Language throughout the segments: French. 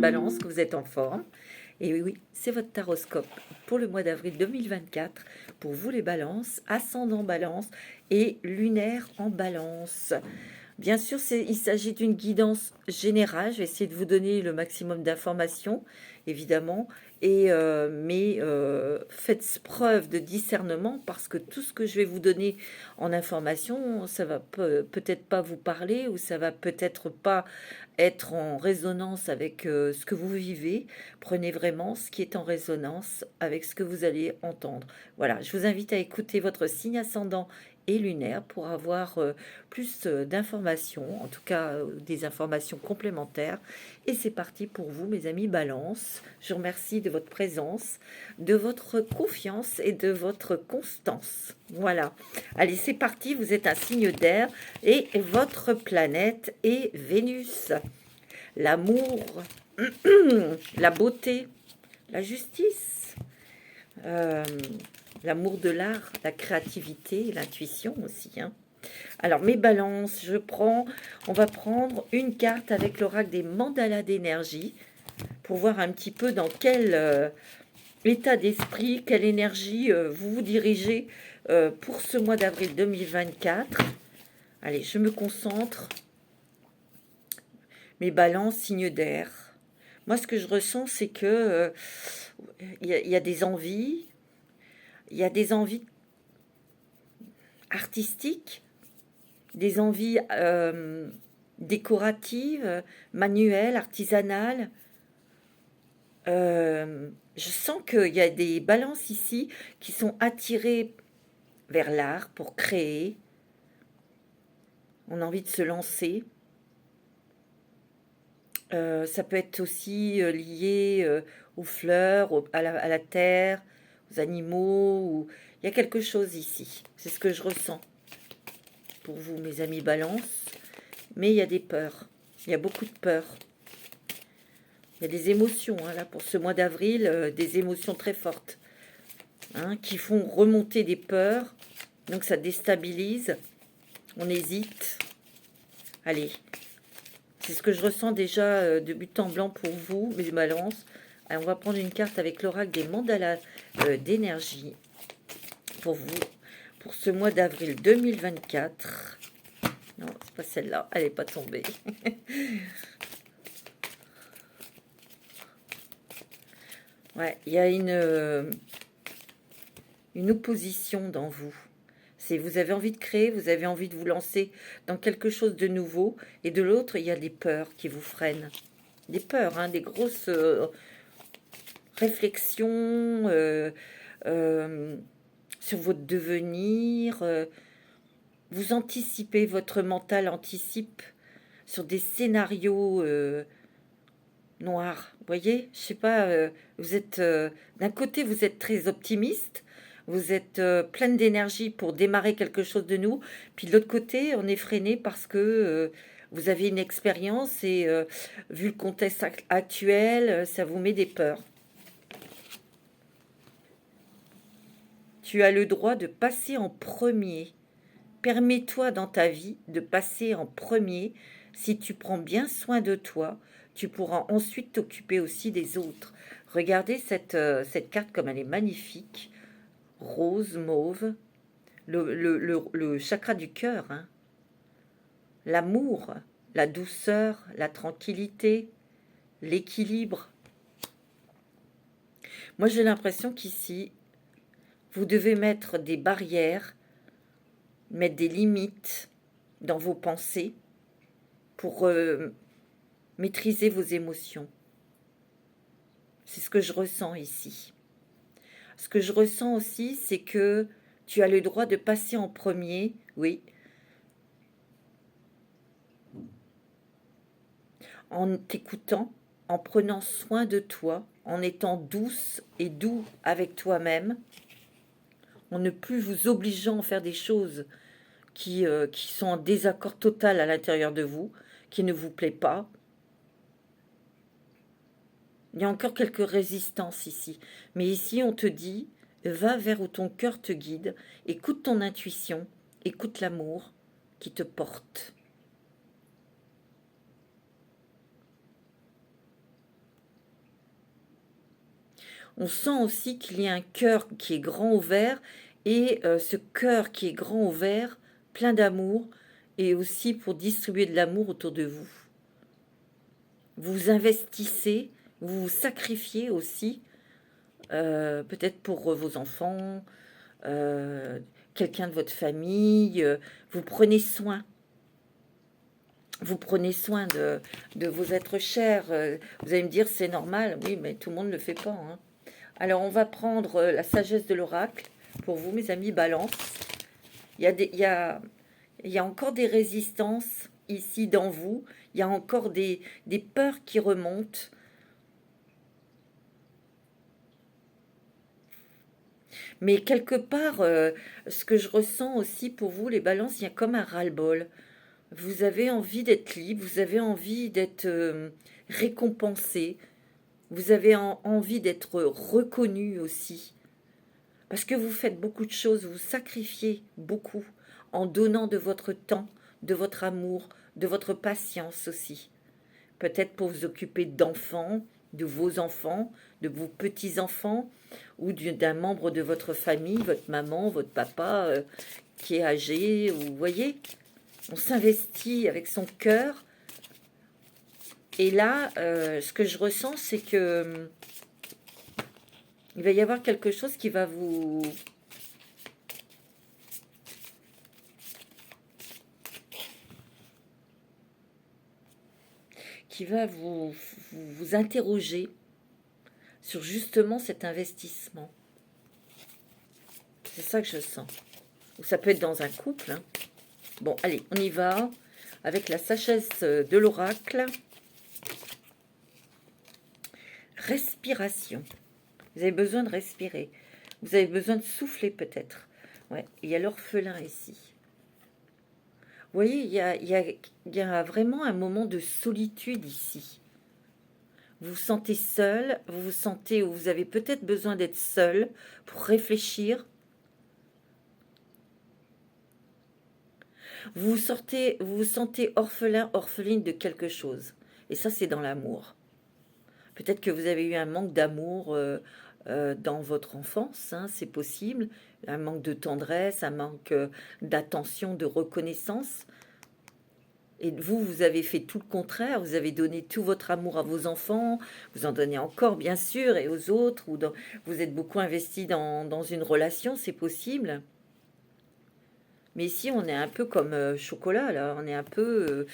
Balance, que vous êtes en forme. Et oui, oui, c'est votre taroscope pour le mois d'avril 2024. Pour vous les balances, ascendant balance et lunaire en balance. Bien sûr, il s'agit d'une guidance générale. Je vais essayer de vous donner le maximum d'informations, évidemment. Mais faites preuve de discernement parce que tout ce que je vais vous donner en information, ça va peut-être pas vous parler ou ça va peut-être pas être en résonance avec ce que vous vivez. Prenez vraiment ce qui est en résonance avec ce que vous allez entendre. Voilà, je vous invite à écouter votre signe ascendant et lunaire pour avoir plus d'informations, en tout cas des informations complémentaires. Et c'est parti pour vous, mes amis Balance. Je vous remercie de votre présence, de votre confiance et de votre constance. Voilà. Allez, c'est parti. Vous êtes un signe d'air et votre planète est Vénus. L'amour, la beauté, la justice, euh, l'amour de l'art, la créativité, l'intuition aussi. Hein. Alors, mes balances, on va prendre une carte avec l'oracle des mandalas d'énergie pour voir un petit peu dans quel état d'esprit, quelle énergie vous vous dirigez pour ce mois d'avril 2024. Allez, je me concentre. Mes balances, signes d'air. Moi, ce que je ressens, c'est que y a des envies, il y a des envies artistiques, des envies décoratives, manuelles, artisanales. Je sens qu'il y a des balances ici qui sont attirées vers l'art pour créer. On a envie de se lancer. Ça peut être aussi lié aux fleurs, à la terre, aux animaux. Il y a quelque chose ici. C'est ce que je ressens pour vous, mes amis Balance. Mais il y a des peurs. Il y a beaucoup de peurs. Il y a des émotions, hein, là, pour ce mois d'avril, des émotions très fortes, hein, qui font remonter des peurs. Donc ça déstabilise. On hésite. Allez. C'est ce que je ressens déjà de but en blanc pour vous, mes balances. Alors, on va prendre une carte avec l'oracle des mandalas d'énergie pour vous, pour ce mois d'avril 2024. Non, c'est pas celle-là, elle n'est pas tombée. Ouais, il y a une opposition dans vous. Vous avez envie de créer, vous avez envie de vous lancer dans quelque chose de nouveau. Et de l'autre, il y a des peurs qui vous freinent. Des peurs, hein, des grosses réflexions sur votre devenir. Vous anticipez, votre mental anticipe sur des scénarios noirs. Vous voyez, je sais pas, vous êtes d'un côté, vous êtes très optimiste. Vous êtes pleine d'énergie pour démarrer quelque chose de nouveau. Puis de l'autre côté, on est freiné parce que vous avez une expérience et vu le contexte actuel, ça vous met des peurs. Tu as le droit de passer en premier. Permets-toi dans ta vie de passer en premier. Si tu prends bien soin de toi, tu pourras ensuite t'occuper aussi des autres. Regardez cette carte comme elle est magnifique. Rose, mauve, le chakra du cœur, hein. L'amour, la douceur, la tranquillité, l'équilibre. Moi, j'ai l'impression qu'ici, vous devez mettre des barrières, mettre des limites dans vos pensées pour maîtriser vos émotions. C'est ce que je ressens ici. Ce que je ressens aussi, c'est que tu as le droit de passer en premier, oui, en t'écoutant, en prenant soin de toi, en étant douce et doux avec toi-même, en ne plus vous obligeant à faire des choses qui sont en désaccord total à l'intérieur de vous, qui ne vous plaît pas. Il y a encore quelques résistances ici. Mais ici, on te dit, va vers où ton cœur te guide, écoute ton intuition, écoute l'amour qui te porte. On sent aussi qu'il y a un cœur qui est grand ouvert, et ce cœur qui est grand ouvert, plein d'amour, et aussi pour distribuer de l'amour autour de vous. Vous vous investissez, vous vous sacrifiez aussi, peut-être pour vos enfants, euh, quelqu'un de votre famille, vous prenez soin. Vous prenez soin de vos êtres chers. Vous allez me dire, c'est normal. Oui, mais tout le monde ne le fait pas, hein. Alors, on va prendre la sagesse de l'oracle pour vous, mes amis Balance. Il y a encore des résistances ici dans vous. Il y a encore des peurs qui remontent. Mais quelque part, ce que je ressens aussi pour vous, les balances, il y a comme un ras-le-bol. Vous avez envie d'être libre, vous avez envie d'être récompensé, vous avez envie d'être reconnu aussi. Parce que vous faites beaucoup de choses, vous sacrifiez beaucoup en donnant de votre temps, de votre amour, de votre patience aussi. Peut-être pour vous occuper d'enfants, de vos enfants, de vos petits-enfants, ou d'un membre de votre famille, votre maman, votre papa, qui est âgé, ou vous voyez, on s'investit avec son cœur. Et là, ce que je ressens, c'est que il va y avoir quelque chose qui va vous... qui va vous interroger sur justement cet investissement. C'est ça que je sens. Ou ça peut être dans un couple, hein. Bon, allez, on y va avec la sagesse de l'oracle. Respiration. Vous avez besoin de respirer. Vous avez besoin de souffler peut-être. Ouais, il y a l'orphelin ici. Vous voyez, il y a vraiment un moment de solitude ici. Vous vous sentez seul, vous vous sentez, ou vous avez peut-être besoin d'être seul pour réfléchir. Vous vous sentez orphelin, orpheline de quelque chose. Et ça, c'est dans l'amour. Peut-être que vous avez eu un manque d'amour dans votre enfance, hein, c'est possible. Un manque de tendresse, un manque d'attention, de reconnaissance. Et vous, vous avez fait tout le contraire. Vous avez donné tout votre amour à vos enfants. Vous en donnez encore, bien sûr, et aux autres. Vous êtes beaucoup investi dans une relation, c'est possible. Mais ici, on est un peu comme chocolat, là. On est un peu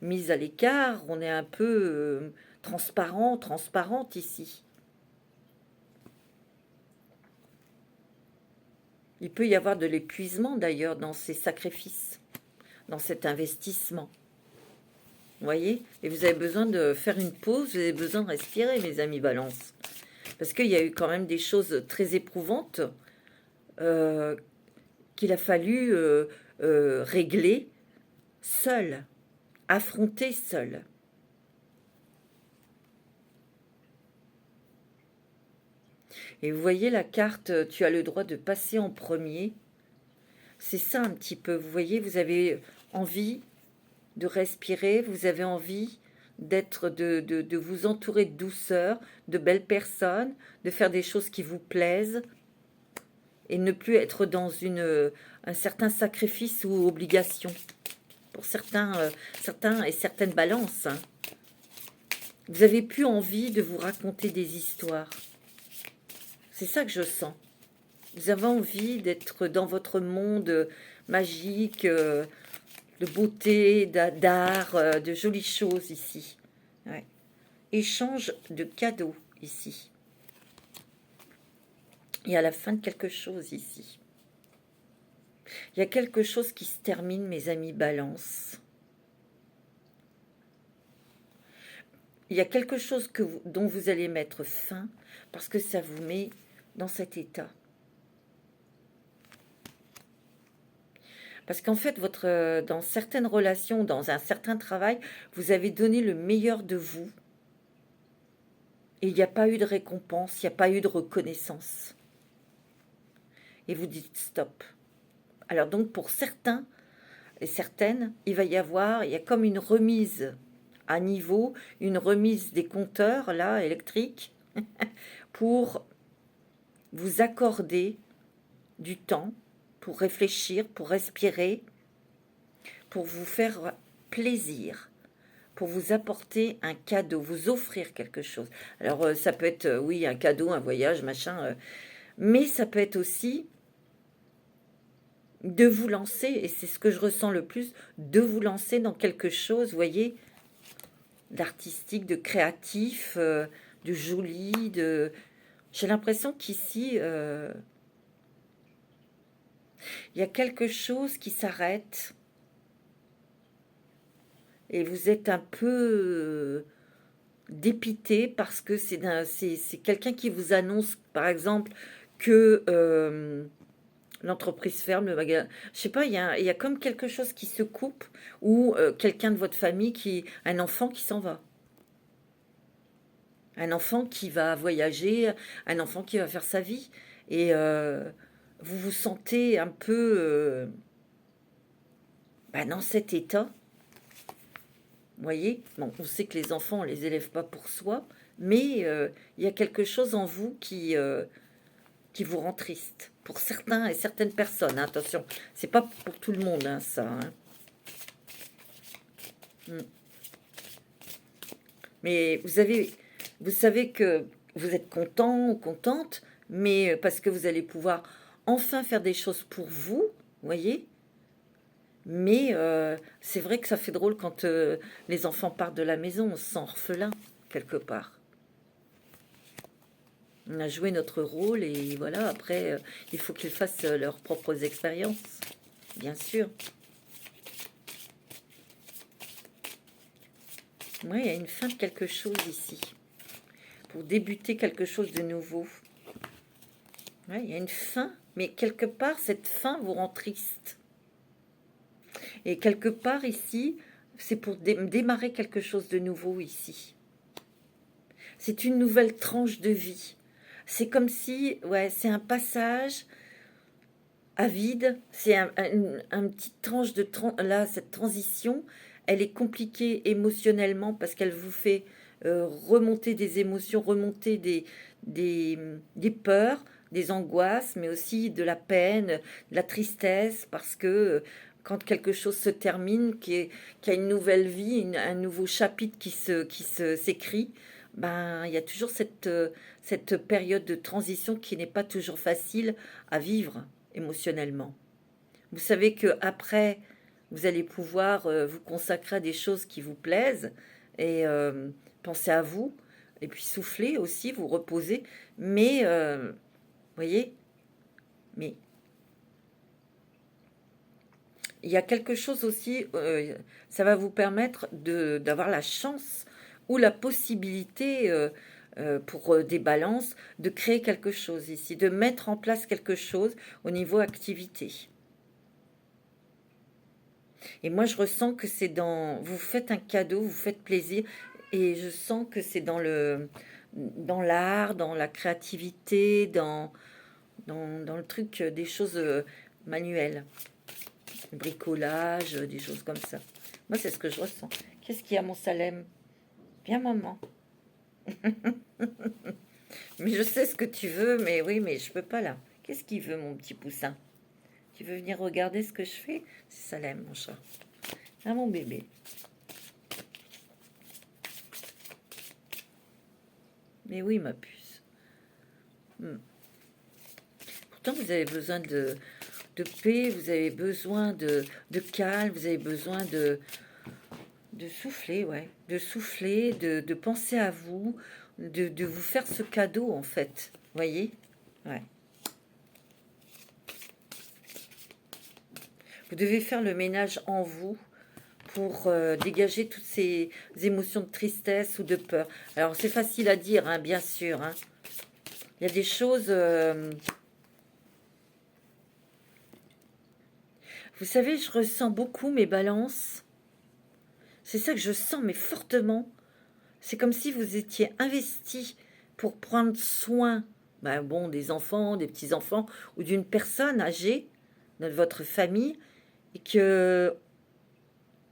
mis à l'écart. On est un peu transparent, transparente ici. Il peut y avoir de l'épuisement, d'ailleurs, dans ces sacrifices, dans cet investissement. Vous voyez? Et vous avez besoin de faire une pause, vous avez besoin de respirer, mes amis Balance. Parce qu'il y a eu quand même des choses très éprouvantes euh, qu'il a fallu régler seul, affronter seul. Et vous voyez la carte, tu as le droit de passer en premier. C'est ça un petit peu, vous voyez, vous avez envie de respirer, vous avez envie de vous entourer de douceur, de belles personnes, de faire des choses qui vous plaisent, et ne plus être dans un certain sacrifice ou obligation. Pour certains et certaines balances, hein. Vous avez plus envie de vous raconter des histoires. C'est ça que je sens. Vous avez envie d'être dans votre monde magique, de beauté, d'art, de jolies choses ici. Ouais. Échange de cadeaux ici. Et à la fin de quelque chose ici. Il y a quelque chose qui se termine, mes amis Balance. Il y a quelque chose dont vous allez mettre fin parce que ça vous met dans cet état. Parce qu'en fait, dans certaines relations, dans un certain travail, vous avez donné le meilleur de vous. Et il n'y a pas eu de récompense, il n'y a pas eu de reconnaissance. Et vous dites stop. Alors donc pour certains et certaines, il y a comme une remise à niveau, une remise des compteurs là électriques pour vous accorder du temps pour réfléchir, pour respirer, pour vous faire plaisir, pour vous apporter un cadeau, vous offrir quelque chose. Alors, ça peut être, oui, un cadeau, un voyage, machin, mais ça peut être aussi de vous lancer, et c'est ce que je ressens le plus, de vous lancer dans quelque chose, vous voyez, d'artistique, de créatif, de joli, de... J'ai l'impression qu'ici, il y a quelque chose qui s'arrête, et vous êtes un peu dépité parce que c'est quelqu'un qui vous annonce, par exemple, que l'entreprise ferme, le magasin. Je sais pas, il y a comme quelque chose qui se coupe ou quelqu'un de votre famille un enfant qui s'en va. Un enfant qui va voyager, un enfant qui va faire sa vie. Et vous vous sentez un peu dans cet état. Vous voyez, bon, on sait que les enfants, on les élève pas pour soi, mais il y a quelque chose en vous qui vous rend triste. Pour certains et certaines personnes, hein, attention, c'est pas pour tout le monde, hein, ça. Hein. Mm. Mais vous savez que vous êtes content ou contente, mais parce que vous allez pouvoir enfin faire des choses pour vous, voyez. Mais c'est vrai que ça fait drôle quand les enfants partent de la maison, on se sent orphelin quelque part. On a joué notre rôle et voilà, après, il faut qu'ils fassent leurs propres expériences, bien sûr. Oui, il y a une fin de quelque chose ici, pour débuter quelque chose de nouveau. Ouais, il y a une fin, mais quelque part, cette fin vous rend triste. Et quelque part ici, c'est pour démarrer quelque chose de nouveau ici. C'est une nouvelle tranche de vie. C'est comme si, ouais, c'est un passage à vide. C'est un petit tranche de... Là, cette transition, elle est compliquée émotionnellement parce qu'elle vous fait remonter des émotions, remonter des peurs, des angoisses, mais aussi de la peine, de la tristesse, parce que quand quelque chose se termine, qui a une nouvelle vie, un nouveau chapitre s'écrit, ben, il y a toujours cette période de transition qui n'est pas toujours facile à vivre émotionnellement. Vous savez que après, vous allez pouvoir vous consacrer à des choses qui vous plaisent et penser à vous et puis souffler aussi, vous reposer. Mais, voyez, mais il y a quelque chose aussi, ça va vous permettre d'avoir la chance ou la possibilité pour des balances de créer quelque chose ici, de mettre en place quelque chose au niveau activité. Et moi, je ressens que c'est dans... Vous faites un cadeau, vous faites plaisir, et je sens que c'est dans l'art, dans la créativité, dans le truc des choses manuelles, le bricolage, des choses comme ça. Moi, c'est ce que je ressens. Qu'est-ce qu'il y a, mon Salem? Viens, maman. Mais je sais ce que tu veux, mais oui, mais je peux pas là. Qu'est-ce qu'il veut, mon petit poussin? Tu veux venir regarder ce que je fais? C'est Salem, mon chat. Ah, mon bébé. Mais oui, ma puce. Pourtant, vous avez besoin de paix, vous avez besoin de calme, vous avez besoin de souffler, ouais. De souffler, de penser à vous, de vous faire ce cadeau, en fait. Voyez? Ouais. Vous devez faire le ménage en vous pour dégager toutes ces émotions de tristesse ou de peur. Alors, c'est facile à dire, hein, bien sûr. Hein. Il y a des choses... Vous savez, je ressens beaucoup mes balances. C'est ça que je sens, mais fortement. C'est comme si vous étiez investi pour prendre soin ben bon, des enfants, des petits-enfants ou d'une personne âgée de votre famille et que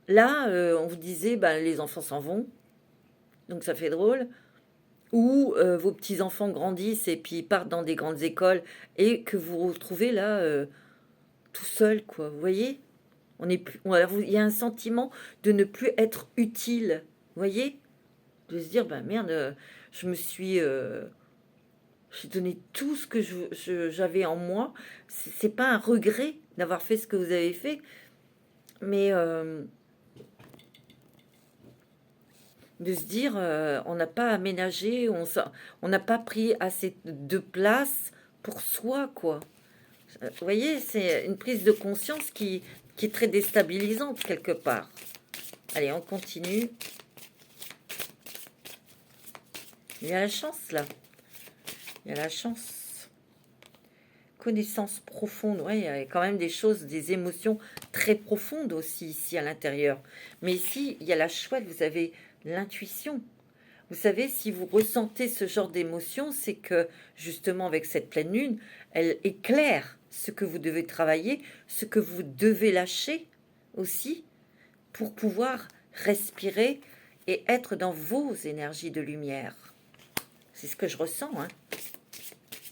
là, on vous disait, ben, les enfants s'en vont, donc ça fait drôle. ou vos petits-enfants grandissent et puis partent dans des grandes écoles et que vous vous retrouvez là tout seul, quoi. Vous voyez? On est plus, alors, il y a un sentiment de ne plus être utile. Vous voyez? De se dire, ben merde, je me suis... j'ai donné tout ce que j'avais en moi. C'est pas un regret d'avoir fait ce que vous avez fait, mais de se dire, on n'a pas aménagé, on n'a pas pris assez de place pour soi, quoi. Vous voyez, c'est une prise de conscience qui est très déstabilisante quelque part. Allez, on continue. Il y a la chance, là. Il y a la chance. Connaissance profonde. Ouais, il y a quand même des choses, des émotions très profondes aussi ici à l'intérieur. Mais ici, il y a la chouette, vous avez l'intuition. Vous savez, si vous ressentez ce genre d'émotion, c'est que justement avec cette pleine lune, elle éclaire ce que vous devez travailler, ce que vous devez lâcher aussi pour pouvoir respirer et être dans vos énergies de lumière. C'est ce que je ressens, hein.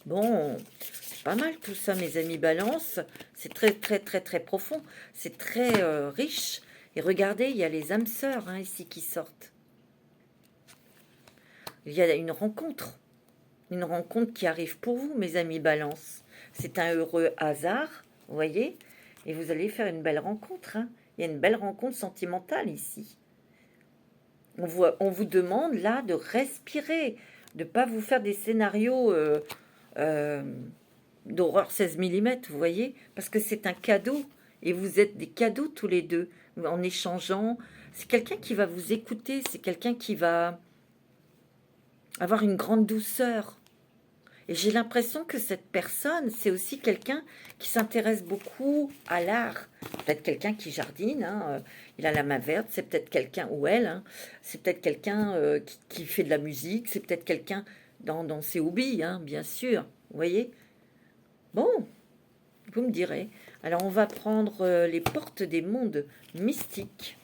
Bon, c'est pas mal tout ça, mes amis Balance. C'est très, très, très, très profond. C'est très riche. Et regardez, il y a les âmes sœurs hein, ici qui sortent. Il y a une rencontre. Une rencontre qui arrive pour vous, mes amis Balance. C'est un heureux hasard, vous voyez. Et vous allez faire une belle rencontre. Hein. Il y a une belle rencontre sentimentale ici. On vous demande là de respirer, de ne pas vous faire des scénarios euh, d'horreur 16 mm, vous voyez, parce que c'est un cadeau, et vous êtes des cadeaux tous les deux, en échangeant. C'est quelqu'un qui va vous écouter, c'est quelqu'un qui va avoir une grande douceur. Et j'ai l'impression que cette personne, c'est aussi quelqu'un qui s'intéresse beaucoup à l'art. Peut-être quelqu'un qui jardine, hein, il a la main verte, c'est peut-être quelqu'un, ou elle, hein, c'est peut-être quelqu'un qui fait de la musique, c'est peut-être quelqu'un dans ses hobbies, hein, bien sûr. Vous voyez? Bon, vous me direz. Alors, on va prendre les portes des mondes mystiques.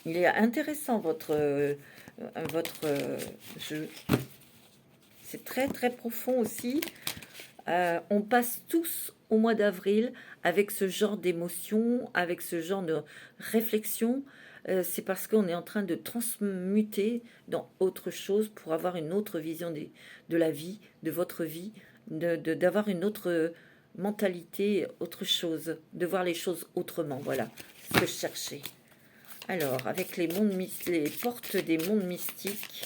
Il est intéressant, votre jeu. C'est très, très profond aussi. On passe tous au mois d'avril avec ce genre d'émotion, avec ce genre de réflexion. C'est parce qu'on est en train de transmuter dans autre chose pour avoir une autre vision de la vie, de votre vie, d'avoir une autre mentalité, autre chose, de voir les choses autrement. Voilà ce que je cherchais. Alors, avec les portes des mondes mystiques,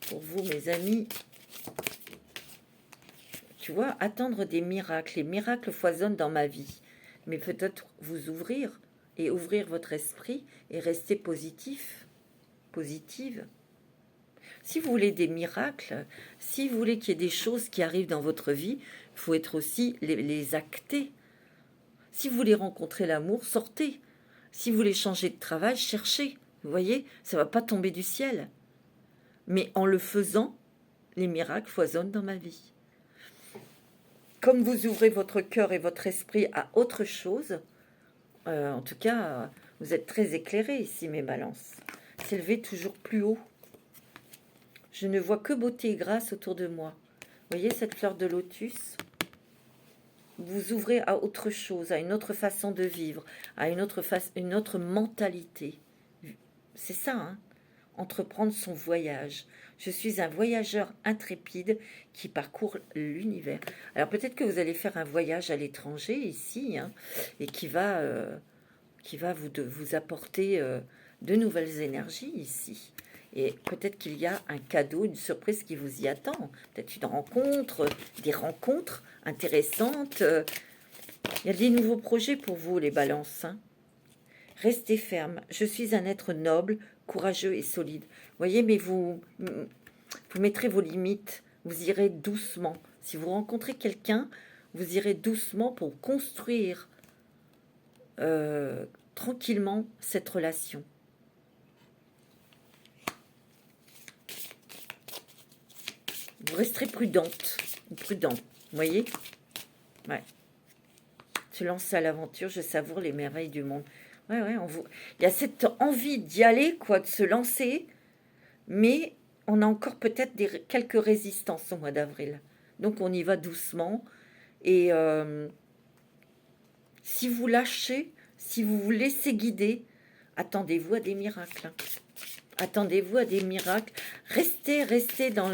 pour vous, mes amis, tu vois, attendre des miracles. Les miracles foisonnent dans ma vie. Mais peut-être vous ouvrir et ouvrir votre esprit et rester positif, positive. Si vous voulez des miracles, si vous voulez qu'il y ait des choses qui arrivent dans votre vie, il faut être aussi les acter. Si vous voulez rencontrer l'amour, sortez. Si vous voulez changer de travail, cherchez. Vous voyez, ça ne va pas tomber du ciel. Mais en le faisant, les miracles foisonnent dans ma vie. Comme vous ouvrez votre cœur et votre esprit à autre chose, en tout cas, vous êtes très éclairés ici, mes balances. S'élever toujours plus haut. Je ne vois que beauté et grâce autour de moi. Vous voyez cette fleur de lotus? Vous ouvrez à autre chose, à une autre façon de vivre, à une autre mentalité. C'est ça, hein? Entreprendre son voyage. Je suis un voyageur intrépide qui parcourt l'univers. Alors peut-être que vous allez faire un voyage à l'étranger ici, hein, et qui va vous apporter de nouvelles énergies ici. Et peut-être qu'il y a un cadeau, une surprise qui vous y attend. Peut-être une rencontre, des rencontres intéressantes. Il y a des nouveaux projets pour vous, les balances, hein. Restez ferme. Je suis un être noble, courageux et solide. Voyez, mais vous mettrez vos limites. Vous irez doucement. Si vous rencontrez quelqu'un, vous irez doucement pour construire tranquillement cette relation. Vous resterez prudente, prudent. Vous voyez? Ouais. Se lancer à l'aventure, je savoure les merveilles du monde. Ouais, il y a cette envie d'y aller, quoi, de se lancer, Mais on a encore peut-être quelques résistances au mois d'avril. Donc on y va doucement. Et si vous lâchez, si vous vous laissez guider, attendez-vous à des miracles. Attendez-vous à des miracles. Restez dans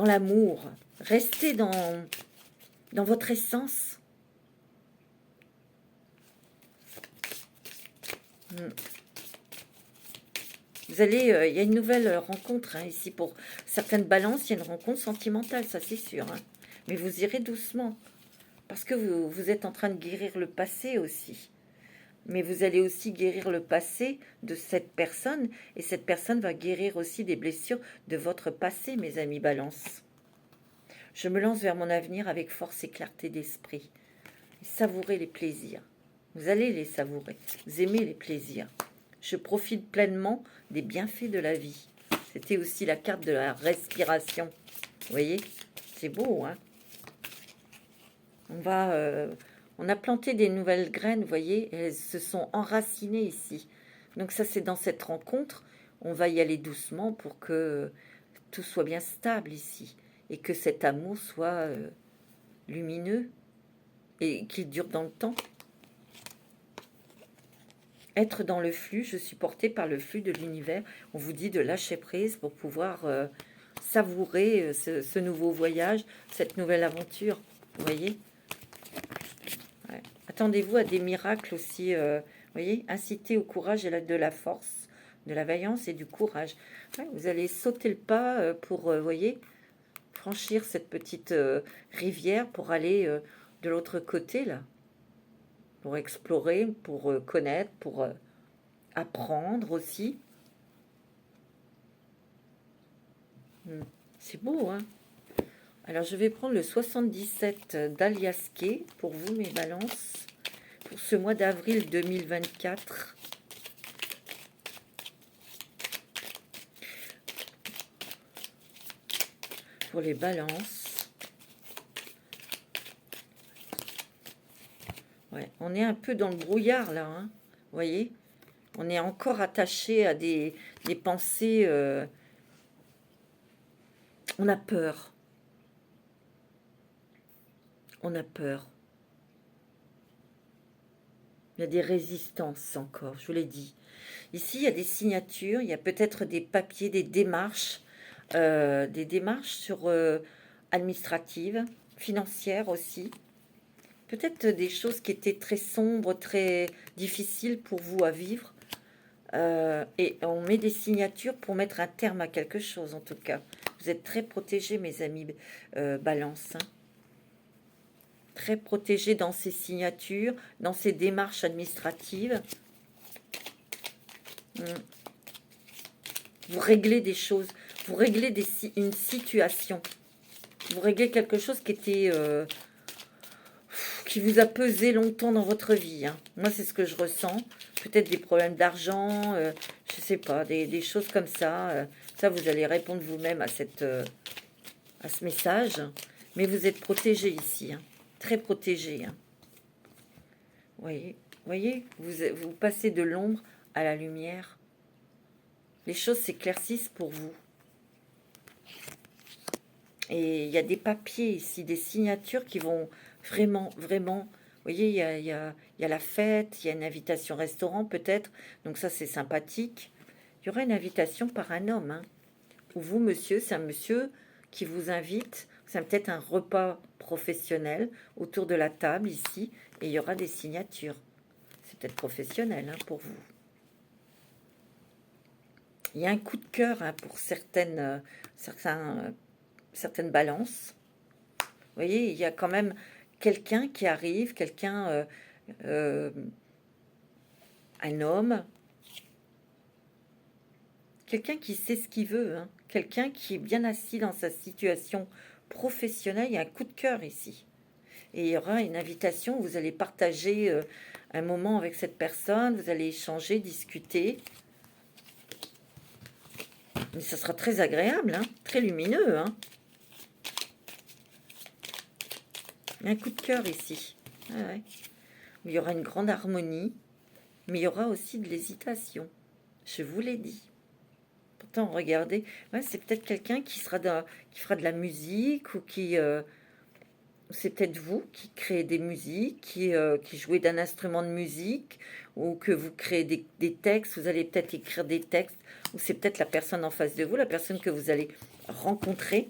l'amour. Restez dans votre essence. Vous allez, il y a une nouvelle rencontre hein, ici pour certaines balances. Il y a une rencontre sentimentale, ça c'est sûr. Hein. Mais vous irez doucement parce que vous êtes en train de guérir le passé aussi. Mais vous allez aussi guérir le passé de cette personne et cette personne va guérir aussi des blessures de votre passé, mes amis Balance. Je me lance vers mon avenir avec force et clarté d'esprit. Savourez les plaisirs. Vous allez les savourer. Vous aimez les plaisirs. Je profite pleinement des bienfaits de la vie. C'était aussi la carte de la respiration. Vous voyez, c'est beau, hein? On a planté des nouvelles graines, vous voyez, elles se sont enracinées ici. Donc ça, c'est dans cette rencontre. On va y aller doucement pour que tout soit bien stable ici et que cet amour soit lumineux et qu'il dure dans le temps. Être dans le flux, je suis portée par le flux de l'univers. On vous dit de lâcher prise pour pouvoir savourer ce nouveau voyage, cette nouvelle aventure. Vous voyez? Ouais. Attendez-vous à des miracles aussi. Vous voyez? Incitez au courage et de la force, de la vaillance et du courage. Ouais, vous allez sauter le pas pour, voyez, franchir cette petite rivière pour aller de l'autre côté, là. Pour explorer, pour connaître, pour apprendre aussi. C'est beau, hein? Alors, je vais prendre le 77 d'Aliasqué pour vous, mes balances, pour ce mois d'avril 2024. Pour les balances. Ouais, on est un peu dans le brouillard, là, hein? Vous voyez? On est encore attaché à des pensées... on a peur. On a peur. Il y a des résistances encore, je vous l'ai dit. Ici, il y a des signatures, il y a peut-être des papiers, des démarches sur administratives, financières aussi. Peut-être des choses qui étaient très sombres, très difficiles pour vous à vivre. Et on met des signatures pour mettre un terme à quelque chose, en tout cas. Vous êtes très protégés, mes amis Balance. Hein. Très protégés dans ces signatures, dans ces démarches administratives. Vous réglez des choses, vous réglez une situation. Vous réglez quelque chose qui était... qui vous a pesé longtemps dans votre vie. Hein. Moi, c'est ce que je ressens. Peut-être des problèmes d'argent, je sais pas, des choses comme ça. Ça, vous allez répondre vous-même à ce message. Mais vous êtes protégé ici, hein. Très protégé. Hein. Voyez, vous passez de l'ombre à la lumière. Les choses s'éclaircissent pour vous. Et il y a des papiers ici, des signatures qui vont vraiment, vraiment... Vous voyez, il y a la fête, il y a une invitation restaurant peut-être. Donc ça, c'est sympathique. Il y aura une invitation par un homme. Hein. Ou vous, monsieur, c'est un monsieur qui vous invite. C'est peut-être un repas professionnel autour de la table ici. Et il y aura des signatures. C'est peut-être professionnel hein, pour vous. Il y a un coup de cœur hein, pour certaines balances. Vous voyez, il y a quand même quelqu'un qui arrive, un homme, quelqu'un qui sait ce qu'il veut, hein, quelqu'un qui est bien assis dans sa situation professionnelle. Il y a un coup de cœur ici. Et il y aura une invitation, vous allez partager un moment avec cette personne, vous allez échanger, discuter. Mais ça sera très agréable, hein, très lumineux. Hein. Il y a un coup de cœur ici. Ah ouais. Il y aura une grande harmonie, mais il y aura aussi de l'hésitation. Je vous l'ai dit. Pourtant, regardez, ouais, c'est peut-être quelqu'un qui fera de la musique ou c'est peut-être vous qui créez des musiques, qui jouez d'un instrument de musique ou que vous créez des textes, vous allez peut-être écrire des textes ou c'est peut-être la personne en face de vous, la personne que vous allez rencontrer.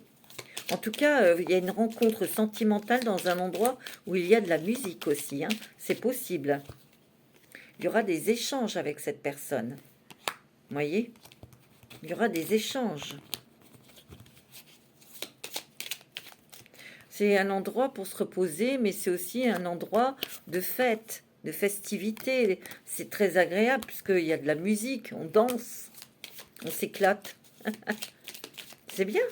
En tout cas, il y a une rencontre sentimentale dans un endroit où il y a de la musique aussi, hein. C'est possible. Il y aura des échanges avec cette personne. Vous voyez? Il y aura des échanges. C'est un endroit pour se reposer, mais c'est aussi un endroit de fête, de festivité. C'est très agréable puisqu'il y a de la musique, on danse, on s'éclate. C'est bien.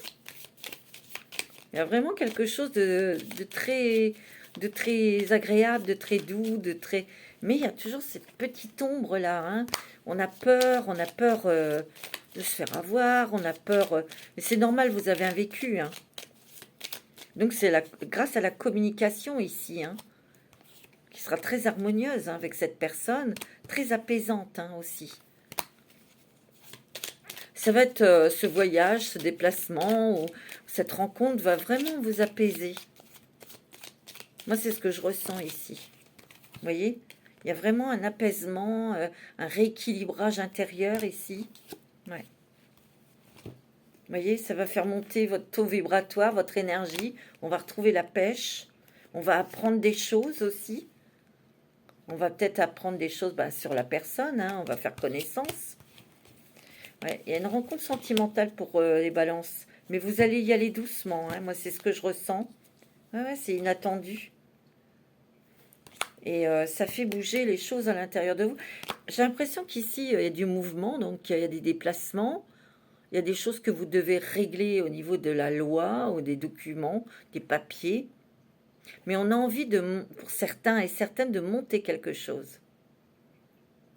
Il y a vraiment quelque chose de très agréable, de très doux, de très... Mais il y a toujours cette petite ombre-là, hein. On a peur de se faire avoir, on a peur... Mais c'est normal, vous avez un vécu, hein. Donc c'est grâce à la communication ici, hein, qui sera très harmonieuse, hein, avec cette personne, très apaisante, hein, aussi. Ça va être ce voyage, ce déplacement, ou cette rencontre va vraiment vous apaiser. Moi, c'est ce que je ressens ici. Vous voyez? Il y a vraiment un apaisement, un rééquilibrage intérieur ici. Ouais. Vous voyez, ça va faire monter votre taux vibratoire, votre énergie. On va retrouver la pêche. On va apprendre des choses aussi. On va peut-être apprendre des choses sur la personne. Hein, on va faire connaissance. Ouais, il y a une rencontre sentimentale pour les balances. Mais vous allez y aller doucement. Hein, moi, c'est ce que je ressens. Ouais, c'est inattendu. Et ça fait bouger les choses à l'intérieur de vous. J'ai l'impression qu'ici, il y a du mouvement. Donc, il y a des déplacements. Il y a des choses que vous devez régler au niveau de la loi ou des documents, des papiers. Mais on a envie, pour certains et certaines, de monter quelque chose.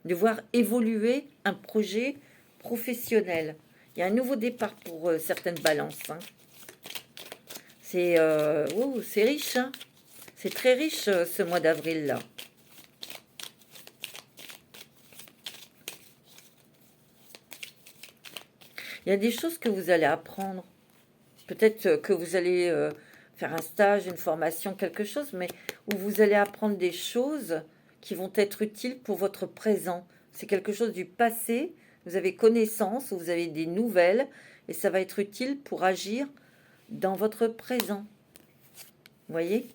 De voir évoluer un projet professionnel. Il y a un nouveau départ pour certaines balances. Hein. C'est riche. Hein. C'est très riche ce mois d'avril-là. Il y a des choses que vous allez apprendre. Peut-être que vous allez faire un stage, une formation, quelque chose, mais où vous allez apprendre des choses qui vont être utiles pour votre présent. C'est quelque chose du passé, vous avez connaissance, vous avez des nouvelles, et ça va être utile pour agir dans votre présent. Vous voyez?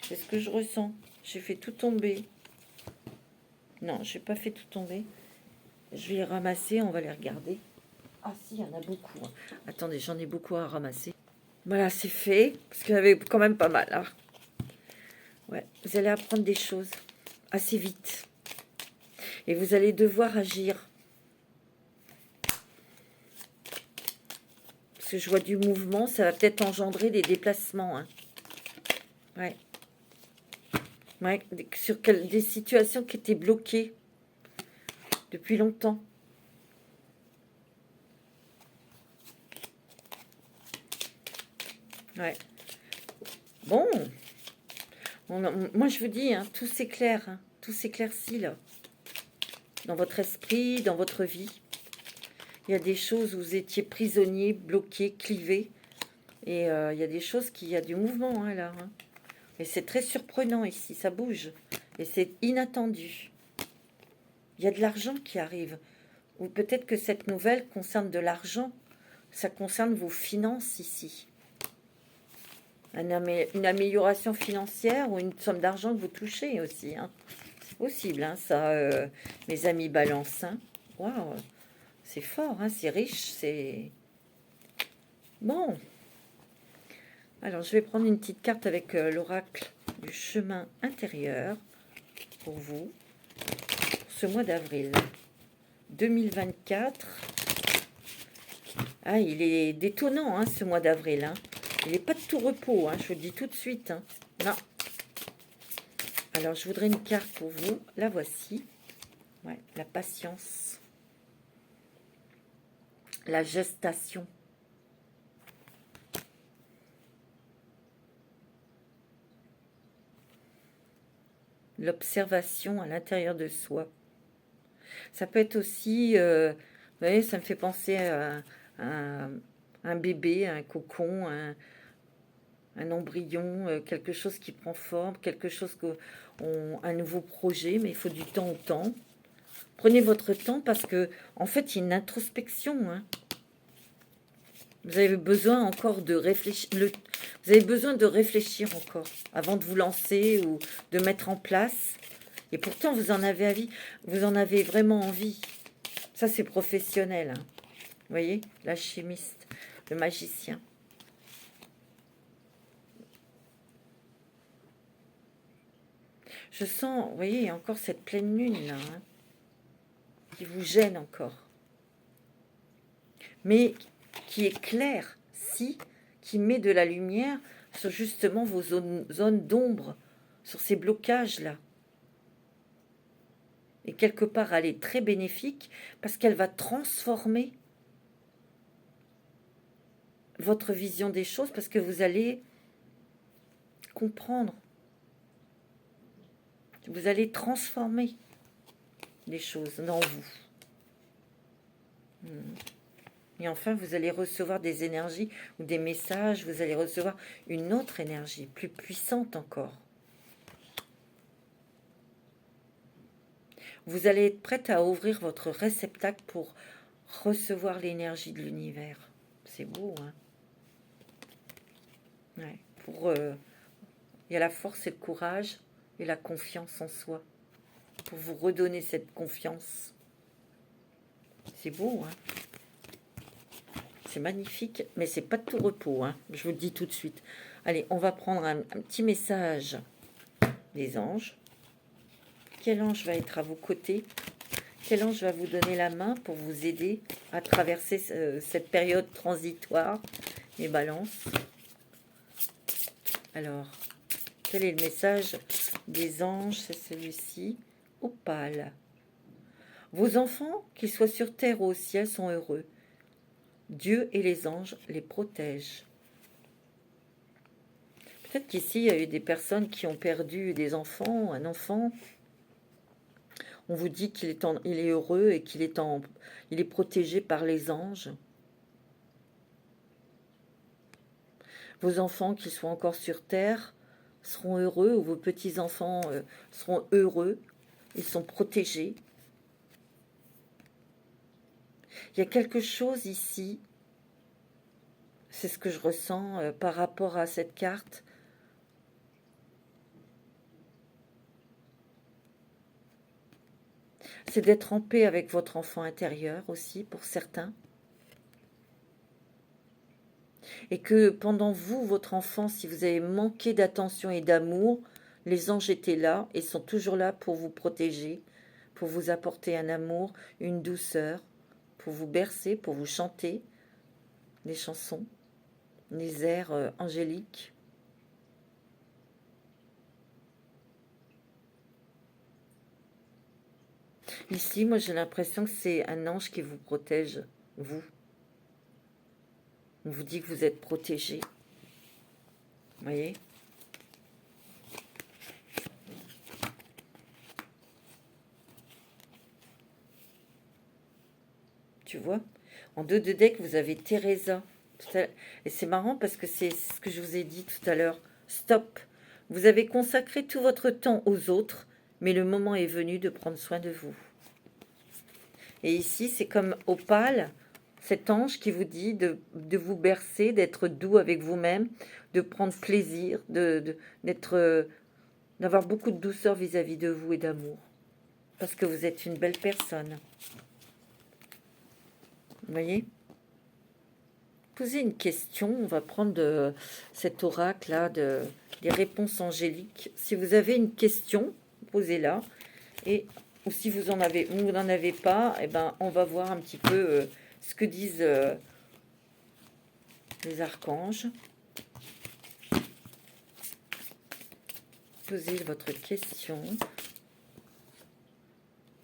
C'est ce que je ressens. J'ai fait tout tomber. Non, je n'ai pas fait tout tomber. Je vais les ramasser, on va les regarder. Ah si, il y en a beaucoup. Hein. Attendez, j'en ai beaucoup à ramasser. Voilà, c'est fait. Parce qu'il y en avait quand même pas mal. Hein. Ouais, vous allez apprendre des choses assez vite. Et vous allez devoir agir. Parce que je vois du mouvement, ça va peut-être engendrer des déplacements. Hein. Ouais. Ouais, sur des situations qui étaient bloquées depuis longtemps. Ouais. Bon. Moi, je vous dis, hein, tout s'éclaire. Hein, tout s'éclaircit, là. Dans votre esprit, dans votre vie. Il y a des choses où vous étiez prisonnier, bloqué, clivé. Et il y a des choses il y a du mouvement, hein, là. Hein. Et c'est très surprenant ici, ça bouge. Et c'est inattendu. Il y a de l'argent qui arrive. Ou peut-être que cette nouvelle concerne de l'argent. Ça concerne vos finances ici. Une amélioration financière ou une somme d'argent que vous touchez aussi. Hein. C'est possible, hein, ça, mes amis balance. Hein. Waouh, c'est fort, hein, c'est riche, c'est... Bon. Alors, je vais prendre une petite carte avec l'oracle du chemin intérieur pour vous, pour ce mois d'avril 2024. Ah, il est détonnant, hein, ce mois d'avril. Hein. Il n'est pas de tout repos, hein, je vous le dis tout de suite. Hein. Non. Alors, je voudrais une carte pour vous. La voici. Ouais, la patience. La gestation. L'observation à l'intérieur de soi. Ça peut être aussi, vous voyez, ça me fait penser à un bébé, un cocon, un embryon, quelque chose qui prend forme, quelque chose un nouveau projet, mais il faut du temps au temps. Prenez votre temps parce que, en fait, il y a une introspection, hein. Vous avez besoin encore de réfléchir. Vous avez besoin de réfléchir encore avant de vous lancer ou de mettre en place. Et pourtant, vous en avez vraiment envie. Ça, c'est professionnel, hein. Vous voyez, l'alchimiste, le magicien. Je sens, vous voyez, il y a encore cette pleine lune là, hein, qui vous gêne encore. Mais qui est claire, qui met de la lumière sur justement vos zones d'ombre, sur ces blocages-là. Et quelque part, elle est très bénéfique parce qu'elle va transformer votre vision des choses, parce que vous allez comprendre. Vous allez transformer les choses dans vous. Et enfin, vous allez recevoir des énergies ou des messages, vous allez recevoir une autre énergie, plus puissante encore. Vous allez être prête à ouvrir votre réceptacle pour recevoir l'énergie de l'univers. C'est beau, hein? Ouais. Il y a la force et le courage et la confiance en soi. Pour vous redonner cette confiance. C'est beau, hein? C'est magnifique, mais c'est pas de tout repos, hein, je vous le dis tout de suite. Allez, on va prendre un petit message des anges. Quel ange va être à vos côtés? Quel ange va vous donner la main pour vous aider à traverser cette période transitoire? Les balances. Alors, quel est le message des anges? C'est celui-ci. Opale. Vos enfants, qu'ils soient sur terre ou au ciel, sont heureux. Dieu et les anges les protègent. Peut-être qu'ici, il y a eu des personnes qui ont perdu des enfants, un enfant. On vous dit qu'il est, il est heureux et qu'il est, il est protégé par les anges. Vos enfants, qu'ils soient encore sur terre, seront heureux, ou vos petits-enfants seront heureux. Ils sont protégés. Il y a quelque chose ici, c'est ce que je ressens par rapport à cette carte. C'est d'être en paix avec votre enfant intérieur aussi, pour certains. Et que pendant vous, votre enfant, si vous avez manqué d'attention et d'amour, les anges étaient là et sont toujours là pour vous protéger, pour vous apporter un amour, une douceur, pour vous bercer, pour vous chanter les chansons, les airs angéliques. Ici, moi, j'ai l'impression que c'est un ange qui vous protège, vous. On vous dit que vous êtes protégé. Vous voyez ? Tu vois ? En 2 de deck, vous avez Teresa. Et c'est marrant parce que c'est ce que je vous ai dit tout à l'heure. Stop. Vous avez consacré tout votre temps aux autres, mais le moment est venu de prendre soin de vous. Et ici, c'est comme Opale, cet ange qui vous dit de vous bercer, d'être doux avec vous-même, de prendre plaisir, d'avoir beaucoup de douceur vis-à-vis de vous et d'amour. Parce que vous êtes une belle personne. Vous voyez ? Posez une question, on va prendre cet oracle-là, des réponses angéliques. Si vous avez une question, posez-la. Ou si vous n'en avez pas, eh ben, on va voir un petit peu ce que disent les archanges. Posez votre question.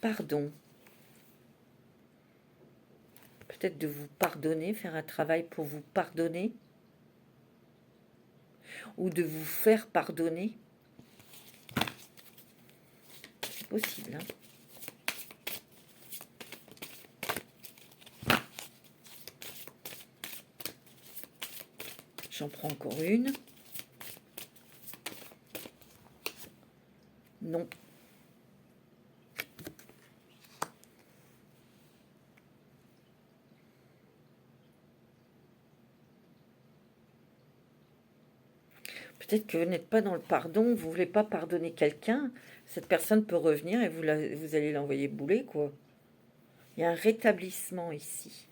Pardon. Peut-être de vous pardonner, faire un travail pour vous pardonner. Ou de vous faire pardonner. C'est possible, hein. J'en prends encore une. Non. Peut-être que vous n'êtes pas dans le pardon, vous ne voulez pas pardonner quelqu'un. Cette personne peut revenir et vous allez l'envoyer bouler, quoi. Il y a un rétablissement ici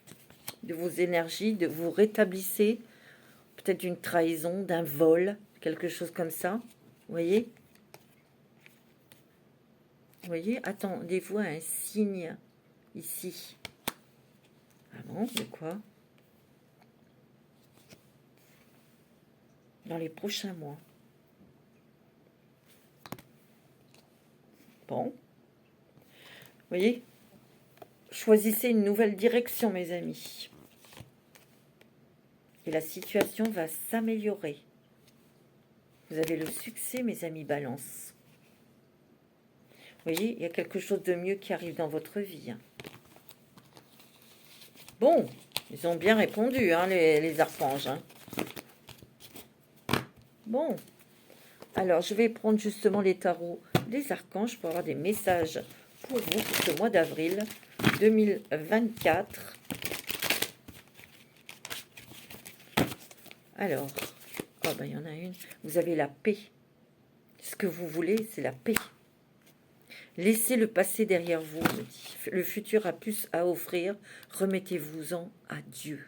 de vos énergies, de vous rétablissez. Peut-être d'une trahison, d'un vol, quelque chose comme ça. Vous voyez? Vous voyez? Attendez-vous à un signe ici. Ah bon? De quoi? Dans les prochains mois. Bon. Vous voyez? Choisissez une nouvelle direction, mes amis. Et la situation va s'améliorer. Vous avez le succès, mes amis Balance. Vous voyez, il y a quelque chose de mieux qui arrive dans votre vie. Bon, ils ont bien répondu, hein, les archanges. Hein. Bon, alors je vais prendre justement les tarots des archanges pour avoir des messages pour vous pour ce mois d'avril 2024. Alors, oh ben, il y en a une. Vous avez la paix. Ce que vous voulez, c'est la paix. Laissez le passé derrière vous, me dit. Le futur a plus à offrir. Remettez-vous-en à Dieu.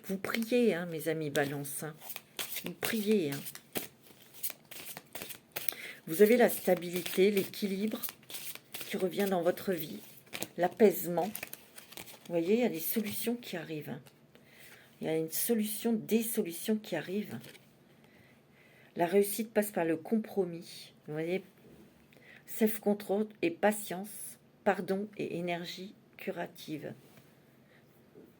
Vous priez, hein, mes amis Balance. Hein. Vous priez. Hein. Vous avez la stabilité, l'équilibre qui revient dans votre vie, l'apaisement. Vous voyez, il y a des solutions qui arrivent. Hein. Il y a une solution, des solutions qui arrivent. La réussite passe par le compromis. Vous voyez, self-control et patience, pardon et énergie curative.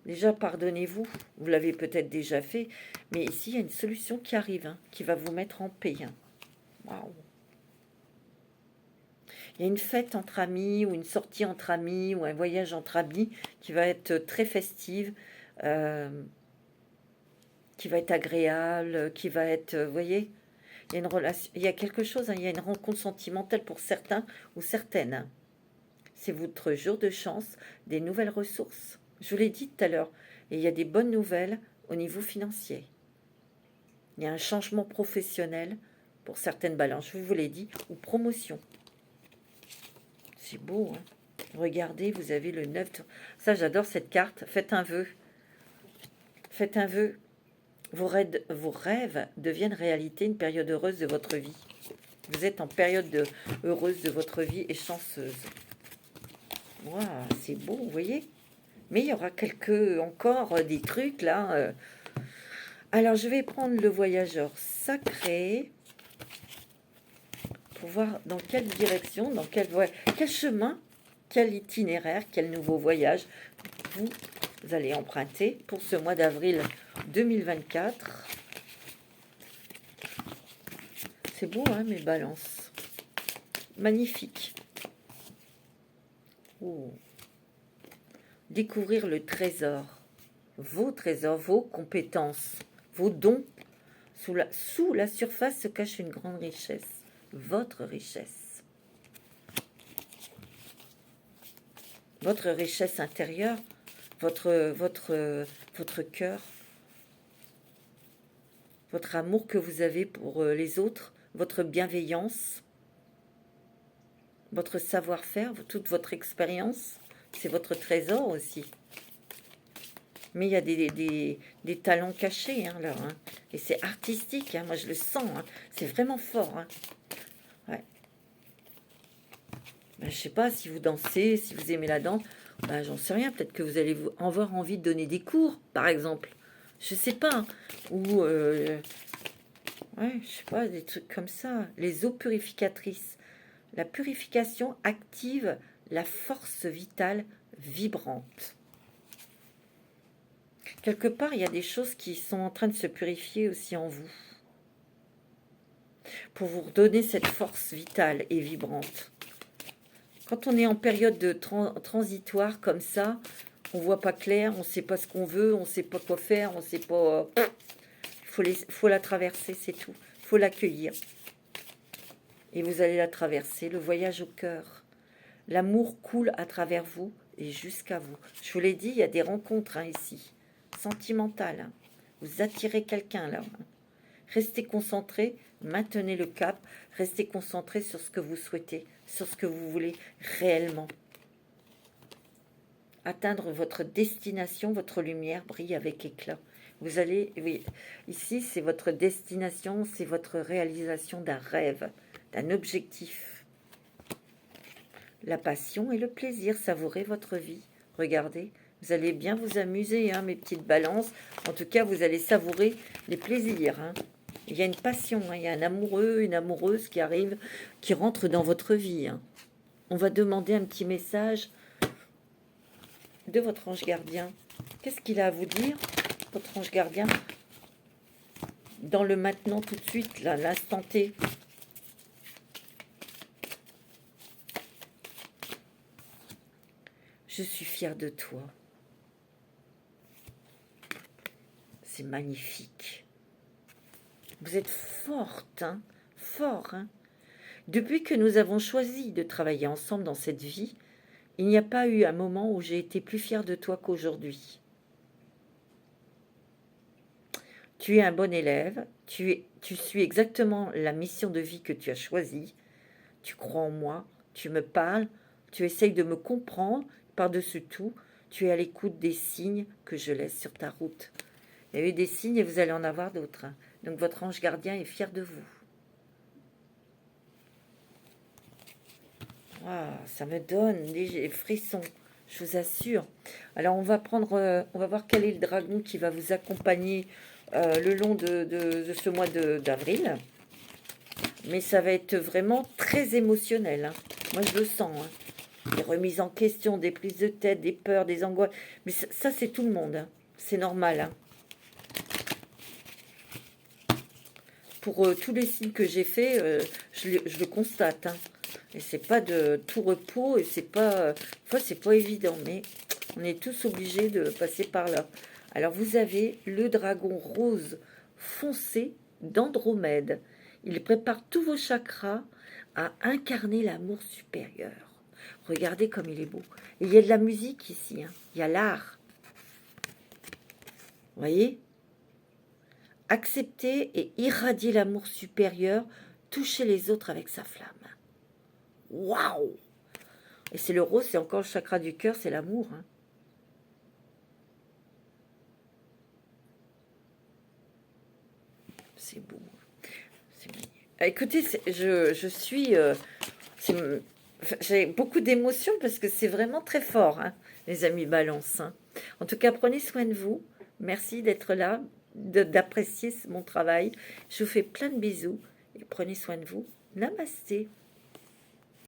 Déjà, pardonnez-vous. Vous l'avez peut-être déjà fait. Mais ici, il y a une solution qui arrive, hein, qui va vous mettre en paix. Hein. Waouh. Il y a une fête entre amis ou une sortie entre amis ou un voyage entre amis qui va être très festive, qui va être agréable, qui va être, vous voyez, il y a une relation, il y a quelque chose, hein, il y a une rencontre sentimentale pour certains ou certaines. Hein. C'est votre jour de chance, des nouvelles ressources. Je vous l'ai dit tout à l'heure, et il y a des bonnes nouvelles au niveau financier. Il y a un changement professionnel pour certaines balances, je vous l'ai dit, ou promotion. C'est beau, hein. Regardez, vous avez le 9. Ça, j'adore cette carte. Faites un vœu. Faites un vœu. Vos rêves deviennent réalité, une période heureuse de votre vie. Vous êtes en période heureuse de votre vie et chanceuse. Waouh, c'est beau, vous voyez. Mais il y aura encore des trucs là. Alors, je vais prendre le voyageur sacré pour voir dans quelle direction, dans quel chemin, quel itinéraire, quel nouveau voyage vous allez emprunter pour ce mois d'avril 2024. C'est beau, hein, mes balances. Magnifique. Oh. Découvrir le trésor, vos compétences, vos dons. Sous la surface se cache une grande richesse. Votre richesse. Votre richesse intérieure, votre cœur, votre amour que vous avez pour les autres, votre bienveillance, votre savoir-faire, toute votre expérience, c'est votre trésor aussi. Mais il y a des talents cachés, hein, là, hein. Et c'est artistique, hein, moi je le sens, hein. C'est vraiment fort. Hein. Ouais. Ben, je sais pas si vous dansez, si vous aimez la danse, ben, j'en sais rien, peut-être que vous allez avoir envie de donner des cours, par exemple. Je sais pas. Hein. Ou, ouais, je sais pas, des trucs comme ça. Les eaux purificatrices. La purification active la force vitale vibrante. Quelque part, il y a des choses qui sont en train de se purifier aussi en vous. Pour vous redonner cette force vitale et vibrante. Quand on est en période de transitoire comme ça, on voit pas clair, on sait pas ce qu'on veut, on sait pas quoi faire, on sait pas... Il faut la traverser, c'est tout. Il faut l'accueillir. Et vous allez la traverser, le voyage au cœur. L'amour coule à travers vous et jusqu'à vous. Je vous l'ai dit, il y a des rencontres ici, sentimentales. Vous attirez quelqu'un là. Restez concentré, maintenez le cap, restez concentré sur ce que vous souhaitez, sur ce que vous voulez réellement. Atteindre votre destination, votre lumière brille avec éclat. Vous allez, oui, ici c'est votre destination, c'est votre réalisation d'un rêve, d'un objectif. La passion et le plaisir, savourez votre vie. Regardez, vous allez bien vous amuser, hein, mes petites balances. En tout cas, vous allez savourer les plaisirs. Hein. Il y a une passion, hein, il y a un amoureux, une amoureuse qui arrive, qui rentre dans votre vie. Hein. On va demander un petit message de votre ange gardien. Qu'est-ce qu'il a à vous dire, votre ange gardien, dans le maintenant, tout de suite, là, l'instant T? Je suis fière de toi. C'est magnifique. Vous êtes forte, hein, fort. Hein. Depuis que nous avons choisi de travailler ensemble dans cette vie, il n'y a pas eu un moment où j'ai été plus fière de toi qu'aujourd'hui. Tu es un bon élève, tu suis exactement la mission de vie que tu as choisie. Tu crois en moi, tu me parles, tu essayes de me comprendre. Par-dessus tout, tu es à l'écoute des signes que je laisse sur ta route. Il y a eu des signes et vous allez en avoir d'autres. Hein. Donc votre ange gardien est fier de vous. Ah, ça me donne des frissons, je vous assure. Alors on va voir quel est le dragon qui va vous accompagner le long de ce mois d'avril. Mais ça va être vraiment très émotionnel. Hein. Moi je le sens. Hein. Des remises en question, des prises de tête, des peurs, des angoisses. Mais ça c'est tout le monde. Hein. C'est normal. Hein. Pour tous les signes que j'ai faits, je le constate. Hein. Et c'est pas de tout repos et c'est pas, c'est pas évident, mais on est tous obligés de passer par là. Alors vous avez le dragon rose foncé d'Andromède. Il prépare tous vos chakras à incarner l'amour supérieur. Regardez comme il est beau. Et il y a de la musique ici, hein. Il y a l'art. Vous voyez ? Accepter et irradier l'amour supérieur, toucher les autres avec sa flamme. Waouh! Et c'est le rose, c'est encore le chakra du cœur, c'est l'amour. Hein. C'est beau. Écoutez, je suis... j'ai beaucoup d'émotions parce que c'est vraiment très fort, hein, les amis Balance. Hein. En tout cas, prenez soin de vous. Merci d'être là, d'apprécier mon travail. Je vous fais plein de bisous et prenez soin de vous. Namasté.